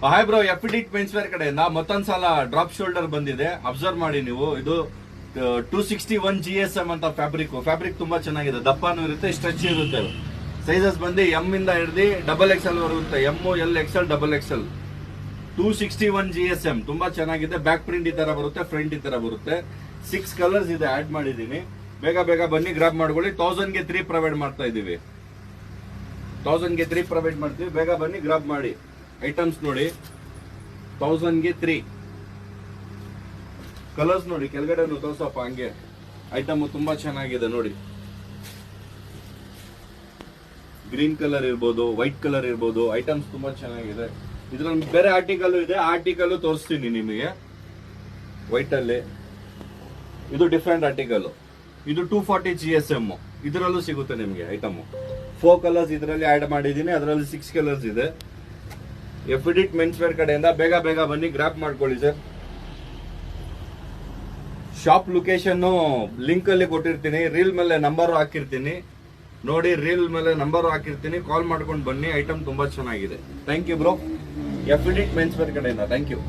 Hi bro, ಎಫಿಡಿಟ್ men's wear ಕಡೆಯಿಂದ ಮತ್ತೊಂದ್ಸಲ drop shoulder ಬಂದಿದೆ. ಅಬ್ಸರ್ವ್ ಮಾಡಿ ನೀವು. ಇದು 261 GSM ಅಂತ ಫ್ಯಾಬ್ರಿಕ್ ತುಂಬಾ ಚೆನ್ನಾಗಿದೆ. ದಪ್ಪನೂ ಇರುತ್ತೆ, ಸ್ಟ್ರೆಚ್ ಇರುತ್ತೆ. ಸೈಜಸ್ ಬಂದು ಎಂ ಇಂದ ಹಿಡಿದು XXL ವರೆಗೂ ಇರುತ್ತೆ. M, L, XL, XXL. 261 GSM ತುಂಬಾ ಚೆನ್ನಾಗಿದೆ. ಬ್ಯಾಕ್ ಪ್ರಿಂಟ್ ಈ ತರ ಬರುತ್ತೆ, ಫ್ರಂಟ್ ಈ ತರ ಬರುತ್ತೆ. 6 ಕಲರ್ಸ್ ಇದೆ, ಆಡ್ ಮಾಡಿದೀನಿ. ಬೇಗ ಬನ್ನಿ, ಗ್ರಾಬ್ ಮಾಡ್ಕೊಳ್ಳಿ. 1000 ಗೆ 3 ಪ್ರೊವೈಡ್ ಮಾಡ್ತಾ ಇದೀವಿ. 1000 ಗೆ 3 ಪ್ರೊವೈಡ್ ಮಾಡ್ತೀವಿ. ಬೇಗ ಬನ್ನಿ, ಗ್ರಾಬ್ ಮಾಡಿ. ಐಟಮ್ಸ್ ನೋಡಿ, 1000 ಗೆ 3 ಕಲರ್ಸ್ ನೋಡಿ. ಕೆಳಗಡೆ ತೋರ್ಸಪ್ಪ ಹಂಗೆ. ಐಟಮ್ ತುಂಬಾ ಚೆನ್ನಾಗಿದೆ ನೋಡಿ. ಗ್ರೀನ್ ಕಲರ್ ಇರ್ಬೋದು, ವೈಟ್ ಕಲರ್ ಇರ್ಬೋದು. ಐಟಮ್ಸ್ ತುಂಬಾ ಚೆನ್ನಾಗಿದೆ. ಇದ್ರಲ್ಲಿ ಬೇರೆ ಆರ್ಟಿಕಲ್ ಇದೆ, ಆರ್ಟಿಕಲ್ ತೋರಿಸ್ತೀನಿ ನಿಮಗೆ. ವೈಟ್ ಅಲ್ಲಿ ಇದು ಡಿಫ್ರೆಂಟ್ ಆರ್ಟಿಕಲ್. ಇದು 240 GSM. ಇದರಲ್ಲೂ ಸಿಗುತ್ತೆ ನಿಮಗೆ ಐಟಮ್. 4 ಕಲರ್ಸ್ ಇದರಲ್ಲಿ ಆಡ್ ಮಾಡಿದೀನಿ. ಅದರಲ್ಲಿ 6 ಕಲರ್ಸ್ ಇದೆ. ಎಫಿಡಿಟ್ ಮೆನ್ಸ್ ವೇರ್ ಕಡೆಯಿಂದ ಬೇಗ ಬನ್ನಿ, ಗ್ರಾಪ್ ಮಾಡ್ಕೊಳ್ಳಿ ಸರ್. ಶಾಪ್ ಲೊಕೇಶನ್ ಲಿಂಕ್ ಅಲ್ಲಿ ಕೊಟ್ಟಿರ್ತೀನಿ. ರೀಲ್ ಮೇಲೆ ನಂಬರ್ ಹಾಕಿರ್ತೀನಿ ನೋಡಿ. ರೀಲ್ ಮೇಲೆ ನಂಬರ್ ಹಾಕಿರ್ತೀನಿ, ಕಾಲ್ ಮಾಡ್ಕೊಂಡು ಬನ್ನಿ. ಐಟಮ್ ತುಂಬಾ ಚೆನ್ನಾಗಿದೆ. ಥ್ಯಾಂಕ್ ಯು ಬ್ರೋ, ಎಫಿಡಿಟ್ ಮೆನ್ಸ್ ವೇರ್ ಕಡೆಯಿಂದ. Thank you.